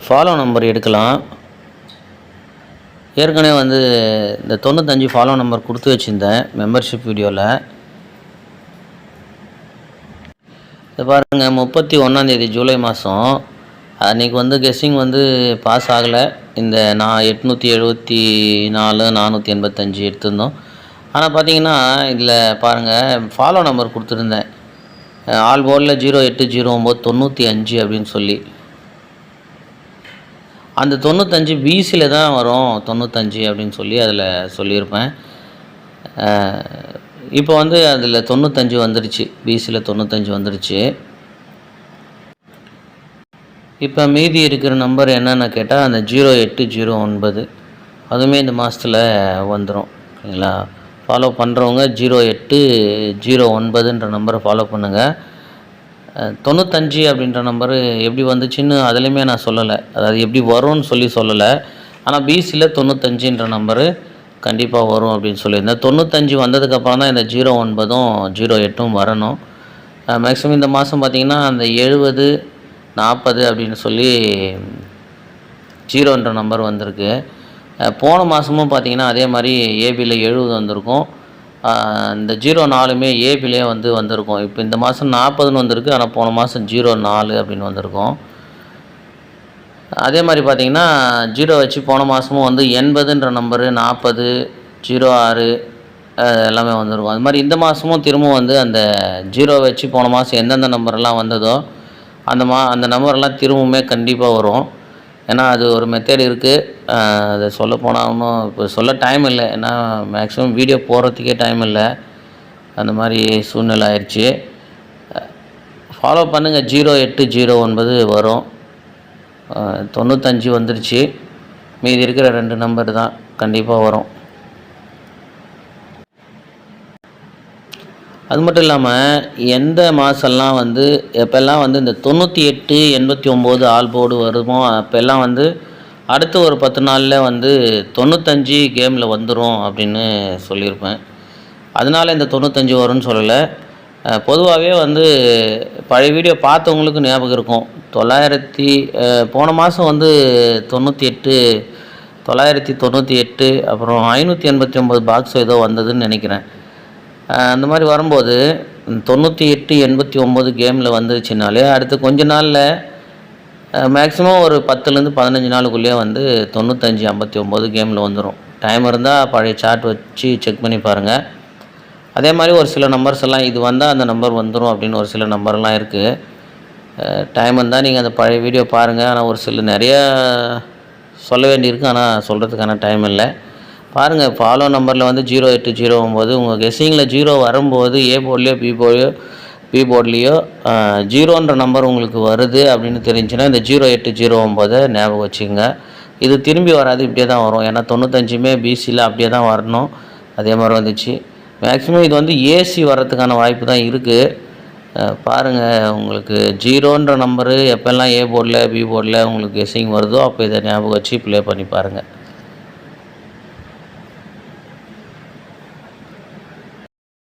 Follow number எடுக்கலாம். ஏற்கனவே வந்து இந்த 95 ஃபாலோ நம்பர் கொடுத்து வச்சுருந்தேன் மெம்பர்ஷிப் வீடியோவில். இது பாருங்கள், 31 ஜூலை மாதம் அன்றைக்கி வந்து கெஸ்ஸிங் வந்து பாஸ் ஆகலை. இந்த 874 485 எடுத்திருந்தோம். ஆனால் பார்த்தீங்கன்னா இதில் பாருங்கள், ஃபாலோ நம்பர் கொடுத்துருந்தேன் ஆல் போர்டில் 080995 அப்படின்னு சொல்லி. அந்த 95 பிசியில் தான் வரும் 95 அப்படின்னு சொல்லி அதில் சொல்லியிருப்பேன். இப்போ வந்து அதில் 95 வந்துருச்சு, பிசியில் 95 வந்துருச்சு. இப்போ மீதி இருக்கிற நம்பர் என்னென்னு கேட்டால் அந்த 0809 அதுவுமே இந்த மாதத்தில் வந்துடும். ஓகேங்களா? ஃபாலோ பண்ணுறவங்க 0809ன்ற நம்பரை ஃபாலோ பண்ணுங்கள். 95 அப்படின்ற நம்பரு எப்படி வந்துச்சுன்னு அதுலேயுமே நான் சொல்லலை, அதாவது எப்படி வரும்னு சொல்லலை. ஆனால் பிசியில் 95ன்ற நம்பரு கண்டிப்பாக வரும் அப்படின்னு சொல்லியிருந்தேன். 95 வந்ததுக்கப்புறம் தான் இந்த 09ம் 08ம் வரணும். மேக்ஸிமம் இந்த மாதம் பார்த்திங்கன்னா அந்த 70 40 அப்படின்னு சொல்லி 0ன்ற நம்பர் வந்திருக்கு. போன மாதமும் பார்த்திங்கன்னா அதே மாதிரி ஏபியில் 70 வந்திருக்கும். இந்த 04மே ஏபிலே வந்திருக்கும். இப்போ இந்த மாதம் 40ன்னு வந்திருக்கு, ஆனால் போன மாதம் 04 அப்படின்னு வந்திருக்கும். அதே மாதிரி பார்த்திங்கன்னா 0 வச்சு போன மாதமும் 80ன்ற நம்பரு 40 06 எல்லாமே வந்திருக்கும். அது மாதிரி இந்த மாதமும் திரும்பவும் அந்த 0 வச்சு போன மாதம் எந்தெந்த நம்பர்லாம் வந்ததோ அந்த நம்பர்லாம் திரும்பவுமே கண்டிப்பாக வரும். ஏன்னா அது ஒரு மெத்தட் இருக்குது. அதை சொல்லப்போனால் இன்னும் இப்போ சொல்ல டைம் இல்லை, ஏன்னா மேக்ஸிமம் வீடியோ போடுறதுக்கே டைம் இல்லை, அந்த மாதிரி சூழ்நிலை ஆயிடுச்சு. ஃபாலோ பண்ணுங்கள். 0809 வரும். 95 வந்துருச்சு. மீதி இருக்கிற 2 நம்பர் தான் கண்டிப்பாக வரும். அது மட்டும் இல்லாமல் எந்த மாதம்லாம் எப்போல்லாம் இந்த 98 89 ஆல் போர்டு வருமோ அப்போல்லாம் அடுத்த ஒரு 10 நாளில் 95 கேமில் வந்துடும் அப்படின்னு சொல்லியிருப்பேன். அதனால் இந்த 95 வரும்னு சொல்லலை. பொதுவாகவே பழைய வீடியோ பார்த்தவங்களுக்கு ஞாபகம் இருக்கும். போன மாதம் 98 998 அப்புறம் 589 பாக்ஸ் ஏதோ வந்ததுன்னு நினைக்கிறேன். அந்த மாதிரி வரும்போது 98 89 கேமில் வந்துருச்சுனாலே அடுத்து கொஞ்ச நாளில் மேக்ஸிமம் ஒரு 10லேருந்து 15 நாளுக்குள்ளேயே 95 59 கேமில் வந்துடும். டைம் இருந்தால் பழைய சார்ட் வச்சு செக் பண்ணி பாருங்கள். அதே மாதிரி ஒரு சில நம்பர்ஸ் எல்லாம் இது வந்தால் அந்த நம்பர் வந்துடும் அப்படின்னு ஒரு சில நம்பர்லாம் இருக்குது. டைம் இருந்தால் நீங்கள் அந்த பழைய வீடியோ பாருங்கள். ஆனால் ஒரு சில நிறையா சொல்ல வேண்டியிருக்கு, ஆனால் சொல்கிறதுக்கான டைம் இல்லை. பாருங்கள், ஃபாலோ நம்பரில் 0809 உங்கள் கெஸ்ஸிங்கில் 0 வரும்போது ஏ போர்ட்லேயோ பி போர்ட்லேயோ 0ன்ற நம்பர் உங்களுக்கு வருது அப்படின்னு தெரிஞ்சுன்னா இந்த 0809 ஞாபகம் வச்சுக்கோங்க. இது திரும்பி வராது, இப்படியே தான் வரும். ஏன்னா 95மே பிசியில் அப்படியே தான் வரணும். அதே மாதிரி வந்துச்சு. மேக்ஸிமம் இது ஏசி வர்றதுக்கான வாய்ப்பு தான் இருக்குது. பாருங்கள், உங்களுக்கு 0ன்ற நம்பரு எப்போல்லாம் ஏ போர்டில் பி போர்டில் உங்களுக்கு கெஸ்ஸிங் வருதோ அப்போ இதை ஞாபகம் வச்சு ப்ளே பண்ணி பாருங்கள்.